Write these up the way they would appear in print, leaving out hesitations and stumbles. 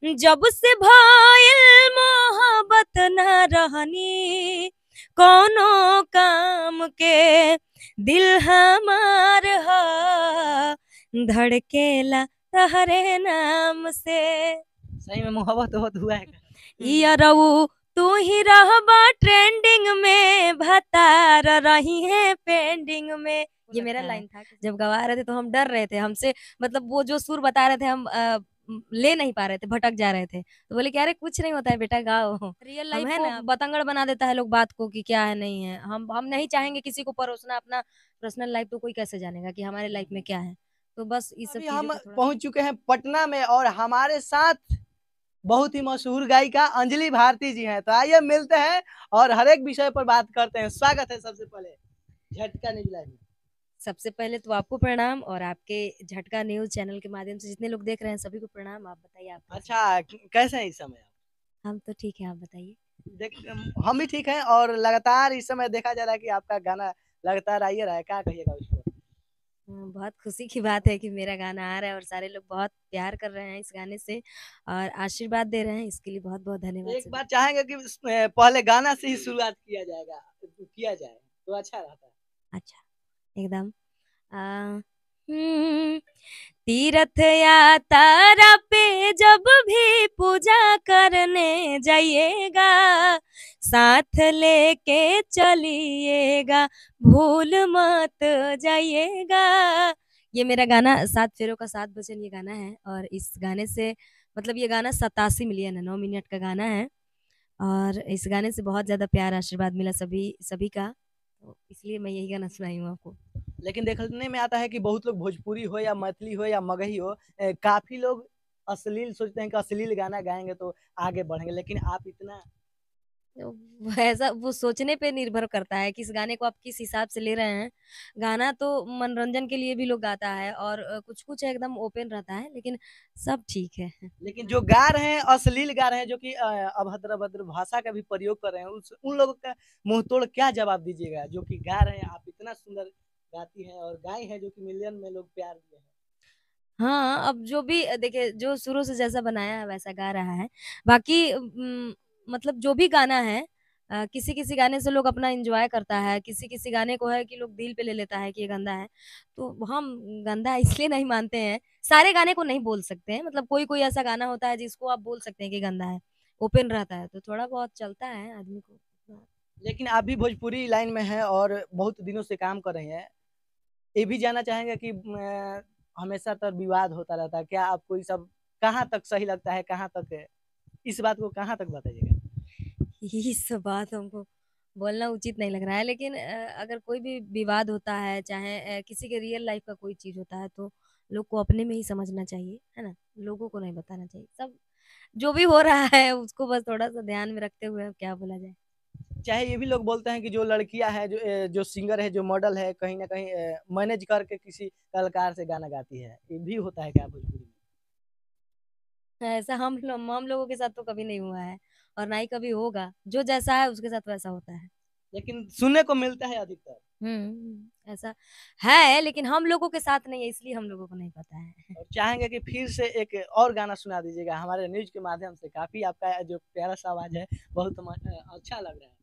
जब से भइल मोहब्बत न रहनी कोनो काम के, दिल हमार ह धड़केला तहरे नाम से। सही में मोहब्बत बहुत हुआ है क्या? यारऊ तू ही रहबा ट्रेंडिंग में, भतार रही है पेंडिंग में। ये मेरा लाइन था। जब गवा रहे थे तो हम डर रहे थे, हमसे मतलब वो जो सुर बता रहे थे हम ले नहीं पा रहे थे, भटक जा रहे थे। तो बोले कि अरे कुछ नहीं होता है बेटा, गाओ। रियल लाइफ को बतंगड़ बना देता है लोग बात को कि क्या है नहीं है। हम नहीं चाहेंगे किसी को परोसना अपना पर्सनल लाइफ, तो कोई कैसे जानेगा कि हमारे लाइफ में क्या है। तो बस इस सब अभी चीजों हम को थोड़ा पहुंच चुके हैं पटना में और हमारे साथ बहुत ही मशहूर गायिका अंजलि भारती जी हैं। तो आइए मिलते हैं और हर एक विषय पर बात करते हैं। स्वागत है सबसे पहले झटका न्यूज लाइव में। सबसे पहले तो आपको प्रणाम, और आपके झटका न्यूज चैनल के माध्यम से जितने लोग देख रहे हैं सभी को प्रणाम। आप बताइए आप कैसे हैं? अच्छा, कैसे हैं इस समय? हम तो ठीक है, आप बताइए। देख, हम भी ठीक हैं और लगातार इस समय देखा जा रहा है कि आपका गाना लगातार आ ही रहा है। क्या कहिएगा उसको? बहुत खुशी की बात है कि मेरा गाना आ रहा है और सारे लोग बहुत प्यार कर रहे हैं इस गाने से और आशीर्वाद दे रहे हैं, इसके लिए बहुत बहुत धन्यवाद एक सभी बार को। चाहेंगे कि पहले गाना से ही शुरुआत किया जाए तो अच्छा रहता है। अच्छा, एकदम। आ, तीर्थ यात्रा पे जब भी पूजा करने जाइएगा, साथ लेके चलिएगा, भूल मत जाइएगा। ये मेरा गाना सात फेरों का सात वचन ये गाना है, और इस गाने से मतलब ये गाना 87 मिलियन है, 9 मिनट का गाना है। और इस गाने से बहुत ज्यादा प्यार आशीर्वाद मिला सभी सभी का, तो इसलिए मैं यही गाना सुनाई हूँ आपको। लेकिन देखने में आता है कि बहुत लोग भोजपुरी हो या मैथिली हो या मगही हो, काफी लोग अश्लील सोचते हैं कि अश्लील गाना गाएंगे तो आगे बढ़ेंगे, लेकिन आप इतना तो ऐसा वो सोचने पे निर्भर करता है कि इस गाने को आप किस हिसाब से ले रहे हैं। गाना तो मनोरंजन के लिए भी लोग गाता है, और कुछ कुछ एकदम ओपन रहता है, लेकिन सब ठीक है। लेकिन जो गा रहे हैं अश्लील गा रहे हैं, जो कि अभद्र अभद्र भाषा का भी प्रयोग कर रहे हैं, उन लोगों का मुंह तोड़ क्या जवाब दीजिएगा? जो कि गा रहे हैं, आप इतना सुंदर गाती हैं और गाई हैं जो कि मिलियन में लोग प्यार दिए हैं। हाँ, अब जो भी देखिए, जो शुरू से जैसा बनाया है वैसा गा रहा है। बाकी मतलब जो भी गाना है, किसी किसी गाने से लोग अपना एंजॉय करता है, किसी किसी गाने को है कि लोग दिल पे ले लेता है कि ये गंदा है। तो हम गंदा इसलिए नहीं मानते हैं, सारे गाने को नहीं बोल सकते हैं। मतलब कोई कोई ऐसा गाना होता है जिसको आप बोल सकते हैं कि गंदा है, ओपन रहता है, तो थोड़ा बहुत चलता है आदमी को। लेकिन आप भी भोजपुरी लाइन में हैं और बहुत दिनों से काम कर रही हैं। ये भी जानना चाहेंगे कि हमेशा तो विवाद होता रहता है, क्या आपको ये सब कहाँ तक सही लगता है, कहाँ तक है? इस बात को कहाँ तक बताइएगा? ये सब बात हमको बोलना उचित नहीं लग रहा है, लेकिन अगर कोई भी विवाद होता है, चाहे किसी के रियल लाइफ का कोई चीज होता है, तो लोग को अपने में ही समझना चाहिए, है ना। लोगों को नहीं बताना चाहिए। सब जो भी हो रहा है उसको बस थोड़ा सा ध्यान में रखते हुए अब क्या बोला जाए। चाहे ये भी लोग बोलते हैं कि जो लड़कियां हैं, जो सिंगर है, जो मॉडल है, कहीं ना कहीं मैनेज करके किसी कलाकार से गाना गाती है। ये भी होता है क्या भोजपुरी में? ऐसा हम लोगों के साथ तो कभी नहीं हुआ है, और ना ही कभी होगा। जो जैसा है उसके साथ वैसा होता है। लेकिन सुनने को मिलता है अधिकतर। ऐसा है, लेकिन हम लोगों के साथ नहीं है, इसलिए हम लोगों को नहीं पता है। और चाहेंगे कि फिर से एक और गाना सुना दीजिएगा हमारे न्यूज के माध्यम से। काफी आपका जो प्यारा सा आवाज है, बहुत अच्छा लग रहा है।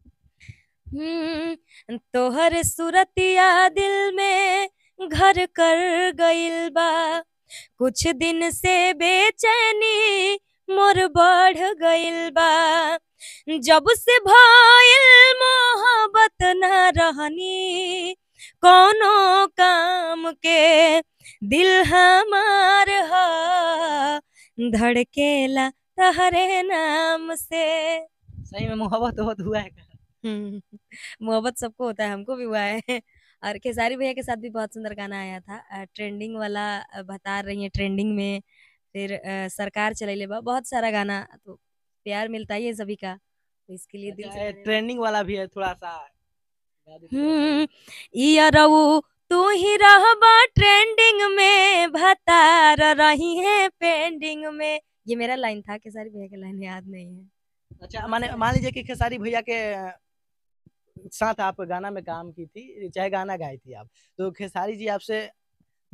तोहर सुरतिया दिल में घर कर गइल बा, कुछ दिन से बेचैनी मोर बढ़ गइल बा। जब से भइल मोहब्बत न रहनी कोनो काम के, दिल हमार ह धड़केला तहरे नाम से। सही में मोहब्बत बहुत हुआ है क्या? हम्म, मोहब्बत सबको होता है, हमको भी हुआ है। और खेसारी भैया के साथ भी बहुत सुंदर गाना आया था, ट्रेंडिंग वाला। बता रही है ट्रेंडिंग में। फिर सरकार चलेले बा, बहुत सारा गाना। तो प्यार मिलता ही है सभी का, तो इसके लिए दिल से अच्छा, धन्यवाद। ट्रेंडिंग वाला भी है, थोड़ा सा गा दे तो अच्छा हम्म, लगे। यारऊ तू ही रहबा ट्रेंडिंग में, भतार रही है पेंडिंग में। ये मेरा लाइन था, खेसारी भैया का लाइन याद नहीं है। अच्छा, बहुत माने सारा मान लीजिए कि खेसारी भैया के साथ आप गाना में काम की थी, चाहे गाना गाई थी आप, तो खेसारी जी आपसे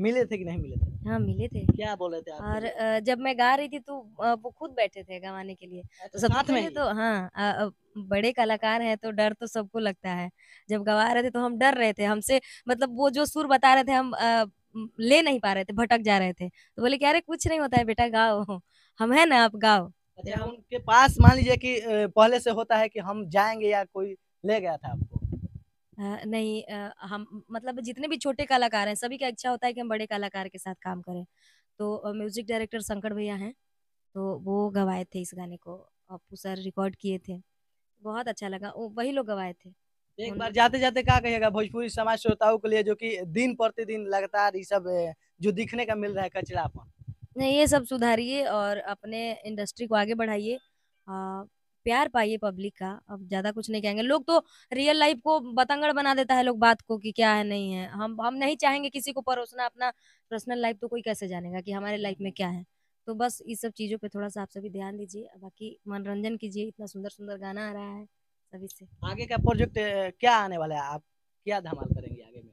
मिले थे कि नहीं मिले थे? हाँ, मिले थे। क्या बोल रहे थे आपको और जो जब मैं गा रही थी तो वो खुद बैठे थे गवाने के लिए। तो अच्छा सबसे साथ में पहले ही? तो हाँ, बड़े कलाकार हैं तो डर तो सबको लगता है। जब गवा रहे थे तो हम डर रहे थे। हमसे मतलब वो जो सुर बता रहे थे हम ले नहीं पा रहे थे, भटक जा रहे थे। तो बोले कि अरे कुछ नहीं होता है बेटा, गाओ। हम हैं ना, आप गाओ। फिर अच्छा हम उनके पास मान लीजिए कि पहले से होता है कि हम जाएँगे या कोई ले गया था आपको? नहीं, हम मतलब जितने भी छोटे कलाकार हैं सभी का इच्छा होता है कि हम बड़े कलाकार के साथ काम करें। तो म्यूजिक डायरेक्टर शंकर भैया हैं, तो वो गवाए थे इस गाने को। अप्पू सर रिकॉर्ड किए थे। बहुत अच्छा लगा, वो वही लोग गवाए थे। एक उन बार जाते-जाते क्या कहिएगा भोजपुरी समाज श्रोताओं के लिए जो कि दिन प्रतिदिन लगातार ये सब जो दिखने का मिल रहा है कचरापन? नहीं, ये सब सुधारिए और अपने इंडस्ट्री को आगे बढ़ाइए। प्यार पाइए पब्लिक का, अब ज़्यादा कुछ नहीं कहेंगे। लोग तो रियल लाइफ को बतंगड़ बना देता है लोग बात को कि क्या है नहीं है। हम नहीं चाहेंगे किसी को परोसना, अपना पर्सनल लाइफ तो कोई कैसे जानेगा कि हमारे लाइफ में क्या है। तो बस इस सब चीज़ों पे थोड़ा-सा आप सभी ध्यान दीजिए। बाकी मनोरंजन कीजिए, इतना सुंदर-सुंदर गाना आ रहा है सभी से। आगे का प्रोजेक्ट क्या आने वाला है? आप क्या धमाल करेंगे आगे में?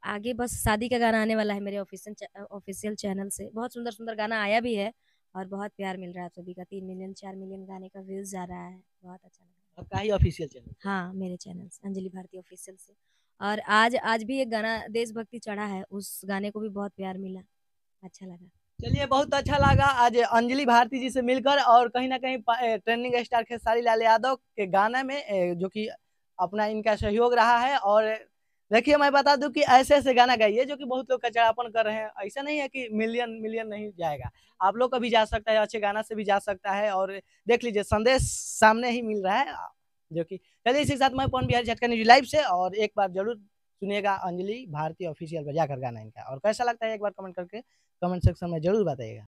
आगे बस शादी का गाना आने वाला है मेरे ऑफिशियल चैनल से। बहुत सुंदर-सुंदर गाना आया भी है और बहुत प्यार मिल रहा है आप सभी का। 3 मिलियन 4 मिलियन गाने का व्यूज़ जा रहा है। बहुत अच्छा लग रहा है। आपका ही ऑफिशियल चैनल से? हाँ, मेरे चैनल से, अंजलि भारती ऑफिशियल से। और आज आज भी एक गाना देशभक्ति चढ़ा है, उस गाने को भी बहुत प्यार मिला। अच्छा लगा। चलिए बहुत अच्छा लगा आज अंजलि भारती जी से मिलकर और कहीं न कहीं ट्रेंडिंग स्टार खेसारी लाल यादव के गाने में जो कि अपना इनका सहयोग रहा है और देखिए मैं बता दूँ कि ऐसे-ऐसे गाना गाइए जो कि बहुत लोग कचरापन कर रहे हैं। ऐसा नहीं है कि मिलियन मिलियन नहीं जाएगा। आप लोग का भी जा सकता है, अच्छे गाना से भी जा सकता है और देख लीजिए संदेश सामने ही मिल रहा है जो कि चलिए इसी के साथ मैं पवन बिहारी झटका न्यूज़ लाइव से और एक बार ज़रूर सुनिएगा अंजलि भारती ऑफिशियल पे जाकर गाना इनका और कैसा लगता है एक बार कमेंट करके कमेंट सेक्शन में ज़रूर बताइएगा।